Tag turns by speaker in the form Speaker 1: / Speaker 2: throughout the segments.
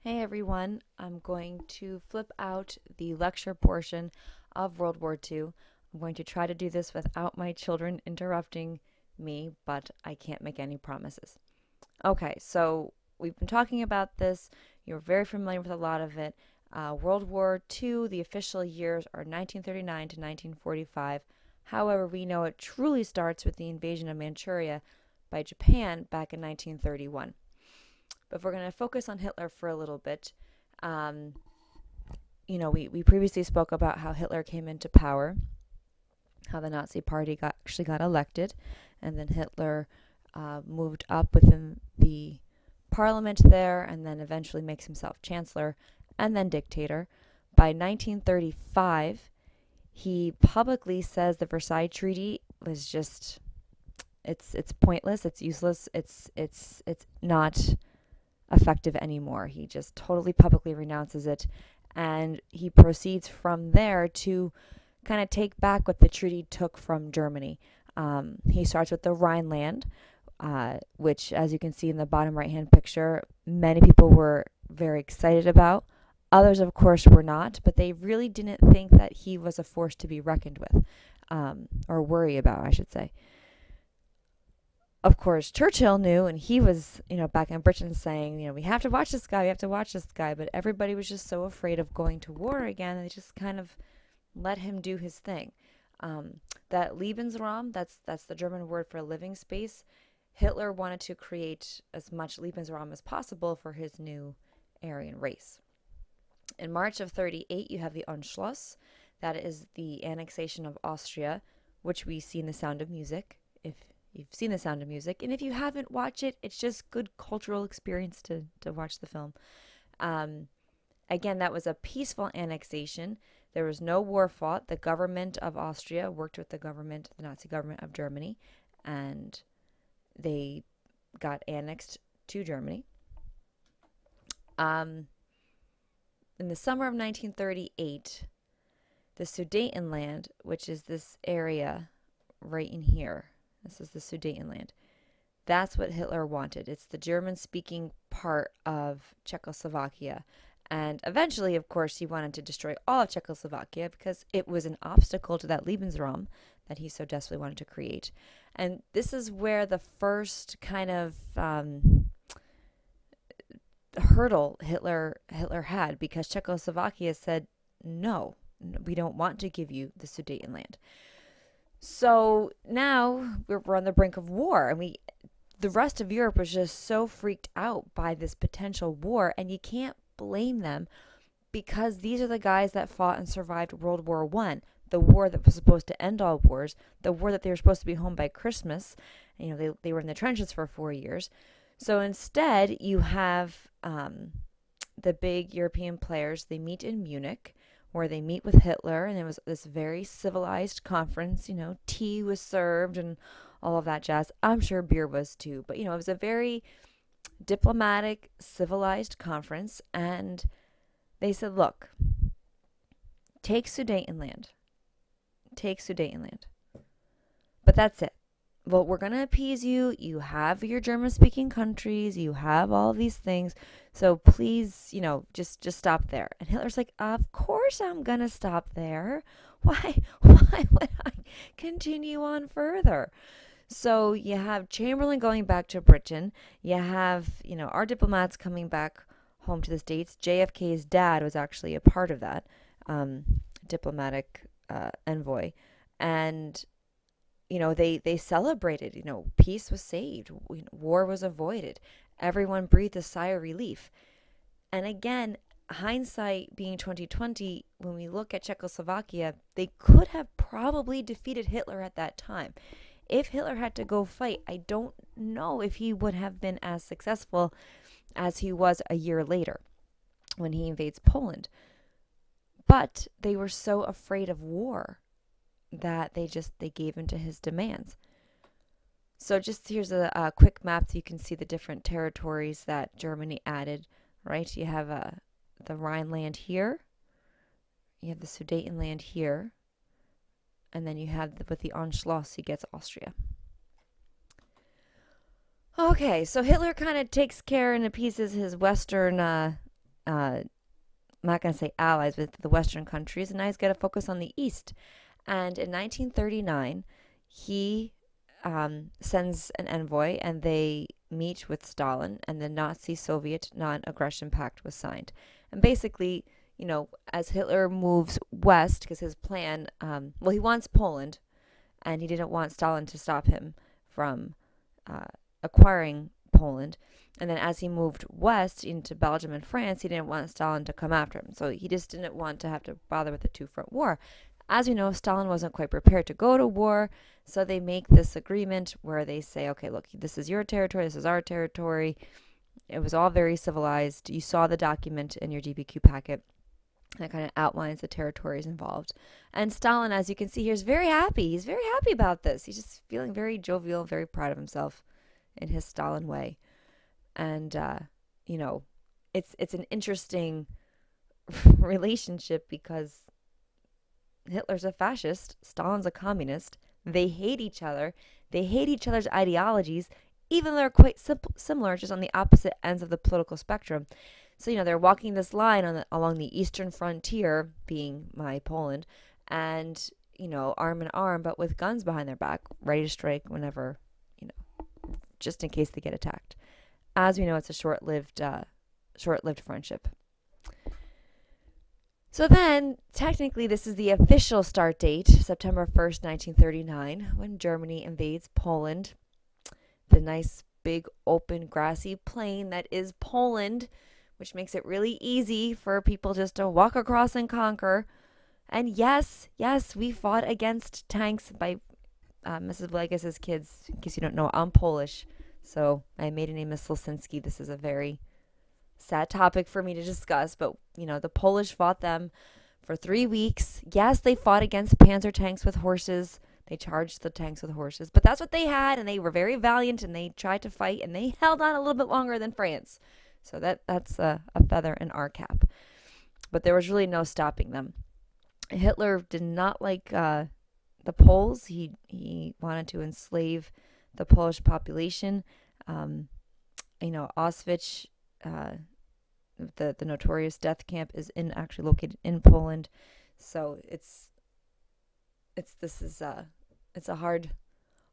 Speaker 1: Hey everyone, I'm going to flip out the lecture portion of World War II. I'm going to try to do this without my children interrupting me, but I can't make any promises. Okay, so we've been talking about this. You're very familiar with a lot of it. World War II, the official years are 1939 to 1945. However, we know it truly starts with the invasion of Manchuria by Japan back in 1931. But if we're going to focus on Hitler for a little bit, um, we previously spoke about how Hitler came into power, how the Nazi Party actually got elected, and then Hitler moved up within the parliament there, and then eventually makes himself chancellor, and then dictator. By 1935, he publicly says the Versailles Treaty was just it's pointless, it's useless, it's not effective anymore. He just totally publicly renounces it, and he proceeds from there to kind of take back what the treaty took from Germany. He starts with the Rhineland, which, as you can see in the bottom right hand picture, many people were very excited about. Others, of course, were not, but they really didn't think that he was a force to be reckoned with, or worry about, I should say. Of course, Churchill knew, and he was, back in Britain saying, we have to watch this guy, we have to watch this guy. But everybody was just so afraid of going to war again, they just kind of let him do his thing. That Lebensraum, that's the German word for living space. Hitler wanted to create as much Lebensraum as possible for his new Aryan race. In March of 38, you have the Anschluss. That is the annexation of Austria, which we see in The Sound of Music, if you've seen The Sound of Music. And if you haven't watched it, it's just good cultural experience to watch the film. Again, that was a peaceful annexation. There was no war fought. The government of Austria worked with the Nazi government of Germany, and they got annexed to Germany. In the summer of 1938, the Sudetenland, which is this area right in here, this is the Sudetenland. That's what Hitler wanted. It's the German-speaking part of Czechoslovakia. And eventually, of course, he wanted to destroy all of Czechoslovakia because it was an obstacle to that Lebensraum that he so desperately wanted to create. And this is where the first kind of hurdle Hitler had, because Czechoslovakia said, no, we don't want to give you the Sudetenland. So now we're on the brink of war, and the rest of Europe was just so freaked out by this potential war, and you can't blame them, because these are the guys that fought and survived World War I, the war that was supposed to end all wars, the war that they were supposed to be home by Christmas. They were in the trenches for 4 years. So instead, you have the big European players. They meet in Munich, where they meet with Hitler, and it was this very civilized conference. Tea was served and all of that jazz. I'm sure beer was too, but it was a very diplomatic, civilized conference, and they said, look, take Sudetenland. But that's it. Well, we're going to appease you. You have your German-speaking countries. You have all these things. So please, just stop there. And Hitler's like, of course I'm going to stop there. Why would I continue on further? So you have Chamberlain going back to Britain. You have, our diplomats coming back home to the States. JFK's dad was actually a part of that diplomatic envoy. And they celebrated, peace was saved, war was avoided. Everyone breathed a sigh of relief. And again, hindsight being 2020, when we look at Czechoslovakia, they could have probably defeated Hitler at that time. If Hitler had to go fight, I don't know if he would have been as successful as he was a year later when he invades Poland. But they were so afraid of war that they gave in to his demands. So just here's a quick map so you can see the different territories that Germany added, right? You have the Rhineland here, you have the Sudetenland here, and then you have with the Anschluss, he gets Austria. Okay, so Hitler kind of takes care and appeases his Western I'm not going to say allies, with the Western countries, and now he's got to focus on the East. And in 1939, he sends an envoy, and they meet with Stalin, and the Nazi-Soviet non-aggression pact was signed. And basically, as Hitler moves west, because his plan, he wants Poland, and he didn't want Stalin to stop him from acquiring Poland. And then as he moved west into Belgium and France, he didn't want Stalin to come after him. So he just didn't want to have to bother with a two-front war. As we know, Stalin wasn't quite prepared to go to war, so they make this agreement where they say, okay, look, this is your territory, this is our territory. It was all very civilized. You saw the document in your DBQ packet that kind of outlines the territories involved. And Stalin, as you can see here, is very happy. He's very happy about this. He's just feeling very jovial, very proud of himself in his Stalin way. And, it's an interesting relationship because Hitler's a fascist, Stalin's a communist. They hate each other. They hate each other's ideologies, even though they're quite similar, just on the opposite ends of the political spectrum. So, they're walking this line along the eastern frontier, being my Poland, and, arm in arm, but with guns behind their back, ready to strike whenever, just in case they get attacked. As we know, it's a short-lived friendship. So then, technically, this is the official start date, September 1st, 1939, when Germany invades Poland. The nice, big, open, grassy plain that is Poland, which makes it really easy for people just to walk across and conquer. And yes, we fought against tanks by Mrs. Villegas' kids. In case you don't know, I'm Polish, so my maiden name is Slsinski. This is a very sad topic for me to discuss, but the Polish fought them for 3 weeks. Yes, they fought against Panzer tanks with horses. They charged the tanks with horses, but that's what they had, and they were very valiant, and they tried to fight, and they held on a little bit longer than France. So that's a feather in our cap. But there was really no stopping them. Hitler did not like the Poles. He wanted to enslave the Polish population. Auschwitz, the notorious death camp, is actually located in Poland. So it's a hard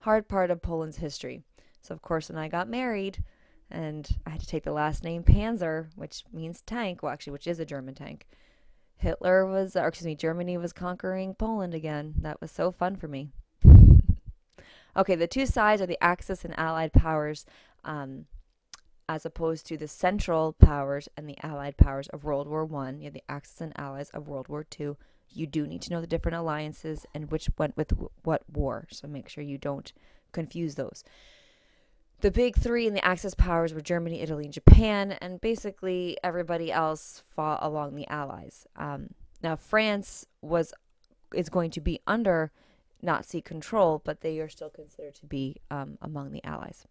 Speaker 1: part of Poland's history. So of course, when I got married, and I had to take the last name Panzer, which means tank, which is a German tank. Germany was conquering Poland again. That was so fun for me. Okay, the two sides are the Axis and Allied powers, as opposed to the Central powers and the Allied powers of World War I. You have the Axis and Allies of World War II. You do need to know the different alliances and which went with what war, so make sure you don't confuse those. The big three in the Axis powers were Germany, Italy, and Japan, and basically everybody else fought along the Allies. Now, France is going to be under Nazi control, but they are still considered to be among the Allies.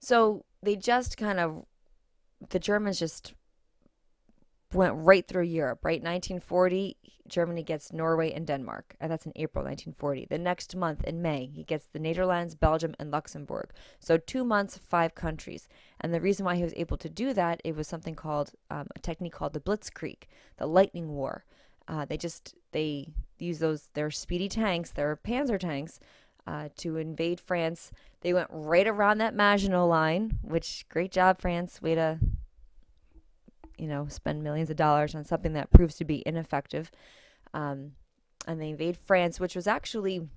Speaker 1: So the Germans just went right through Europe, right? 1940, Germany gets Norway and Denmark, and that's in April 1940. The next month, in May, he gets the Netherlands, Belgium, and Luxembourg. So 2 months, 5 countries. And the reason why he was able to do that, it was something called, a technique called the Blitzkrieg, the lightning war. They use their speedy tanks, their Panzer tanks, to invade France. They went right around that Maginot Line, which, great job, France, way to spend millions of dollars on something that proves to be ineffective. And they invade France, which was actually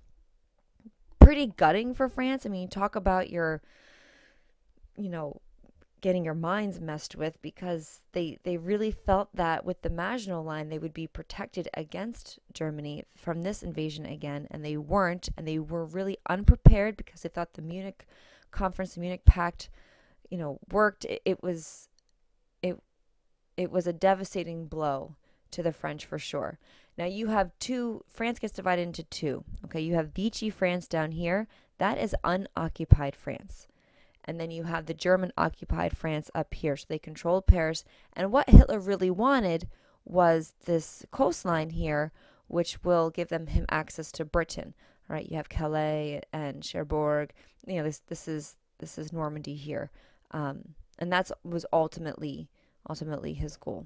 Speaker 1: pretty gutting for France. I mean, you talk about getting your minds messed with, because they really felt that with the Maginot Line, they would be protected against Germany from this invasion again, and they weren't, and they were really unprepared because they thought the Munich Conference, the Munich Pact, worked. It was a devastating blow to the French for sure. Now you have France gets divided into two. Okay, you have Vichy France down here. That is unoccupied France. And then you have the German occupied France up here. So they controlled Paris. And what Hitler really wanted was this coastline here, which will give him access to Britain. Right? You have Calais and Cherbourg. This is Normandy here. And that was ultimately ultimately his goal.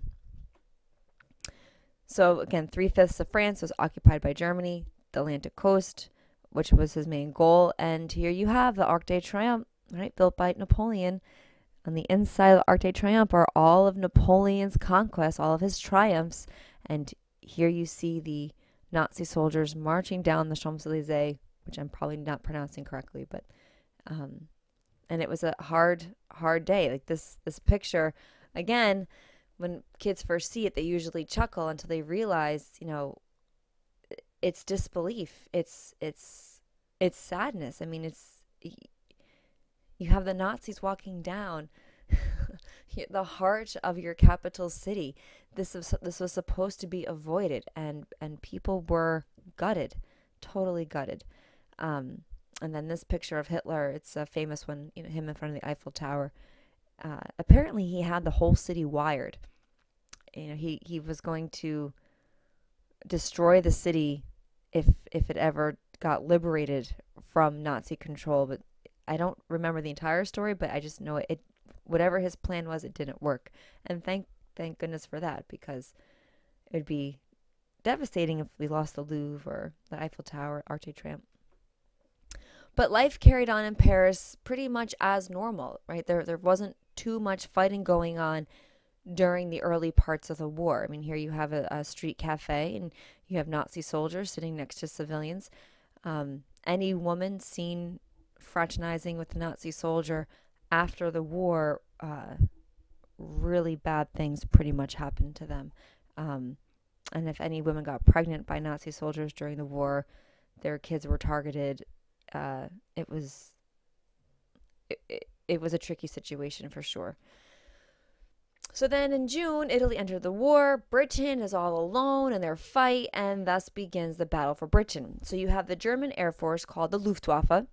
Speaker 1: So again, 3/5 of France was occupied by Germany, the Atlantic coast, which was his main goal. And here you have the Arc de Triomphe, right, built by Napoleon. On the inside of the Arc de Triomphe are all of Napoleon's conquests, all of his triumphs. And here you see the Nazi soldiers marching down the Champs-Élysées, which I'm probably not pronouncing correctly, but and it was a hard day. Like this picture, again, when kids first see it, they usually chuckle until they realize, it's disbelief. It's sadness. I mean, you have the Nazis walking down the heart of your capital city. This was supposed to be avoided, and people were gutted, totally gutted. And then this picture of Hitler, it's a famous one, him in front of the Eiffel Tower. Apparently he had the whole city wired. He was going to destroy the city if it ever got liberated from Nazi control. But I don't remember the entire story, but I just know it whatever his plan was, it didn't work. And thank goodness for that, because it would be devastating if we lost the Louvre or the Eiffel Tower, Arc de Triomphe. But life carried on in Paris pretty much as normal, right? There wasn't too much fighting going on during the early parts of the war. I mean, here you have a street cafe, and you have Nazi soldiers sitting next to civilians. Any woman seen fraternizing with a Nazi soldier after the war, really bad things pretty much happened to them. And if any women got pregnant by Nazi soldiers during the war, their kids were targeted. It was a tricky situation for sure. So then in June, Italy entered the war. Britain is all alone in their fight, and thus begins the battle for Britain. So you have the German Air Force called the Luftwaffe,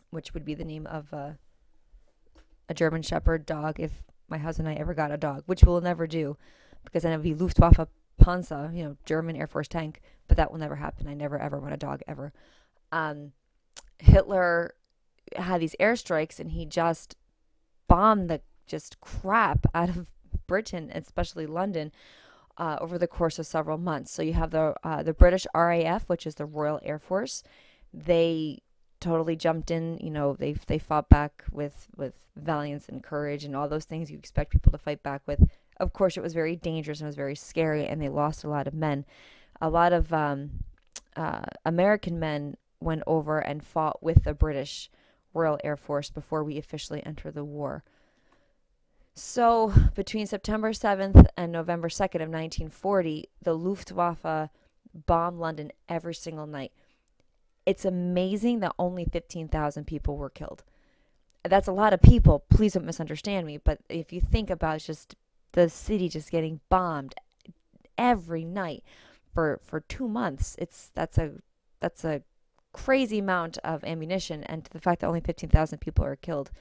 Speaker 1: which would be the name of a German Shepherd dog if my husband and I ever got a dog, which we'll never do, because then it would be Luftwaffe Panzer, German Air Force tank, but that will never happen. I never ever want a dog ever. Hitler had these airstrikes, and he just bombed the crap out of Britain, especially London, over the course of several months. So you have the British RAF, which is the Royal Air Force. They totally jumped in. They fought back with valiance and courage and all those things you expect people to fight back with. Of course, it was very dangerous and it was very scary, and they lost a lot of men. A lot of American men went over and fought with the British Royal Air Force before we officially entered the war. So between September 7th and November 2nd of 1940, the Luftwaffe bombed London every single night. It's amazing that only 15,000 people were killed. That's a lot of people. Please don't misunderstand me. But if you think about just the city just getting bombed every night for 2 months, that's a crazy amount of ammunition. And the fact that only 15,000 people are killed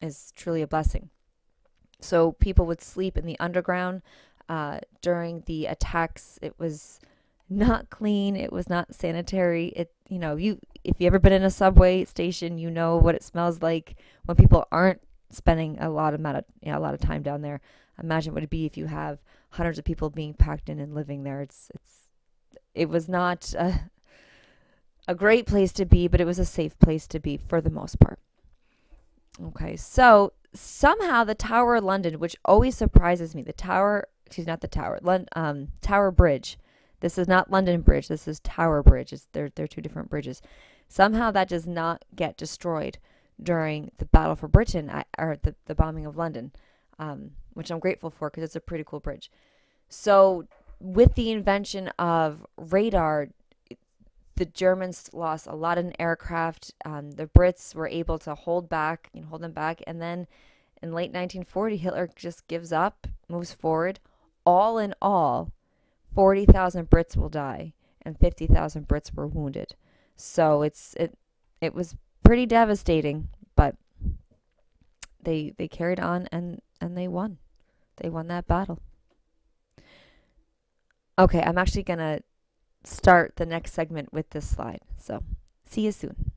Speaker 1: is truly a blessing. So people would sleep in the underground during the attacks. It was not clean. It was not sanitary. If you ever been in a subway station, you know what it smells like when people aren't spending a lot of time down there. Imagine what it'd be if you have hundreds of people being packed in and living there. It was not a great place to be, but it was a safe place to be for the most part. Okay, so somehow the Tower of London, which always surprises me, Tower Bridge. This is not London Bridge. This is Tower Bridge. They're two different bridges. Somehow that does not get destroyed during the battle for Britain, or the bombing of London, which I'm grateful for because it's a pretty cool bridge. So with the invention of radar, the Germans lost a lot in aircraft. The Brits were able to hold them back. And then in late 1940, Hitler just gives up, moves forward. All in all, 40,000 Brits will die and 50,000 Brits were wounded. So it was pretty devastating, but they carried on and they won. They won that battle. Okay, I'm actually going to start the next segment with this slide. So, see you soon.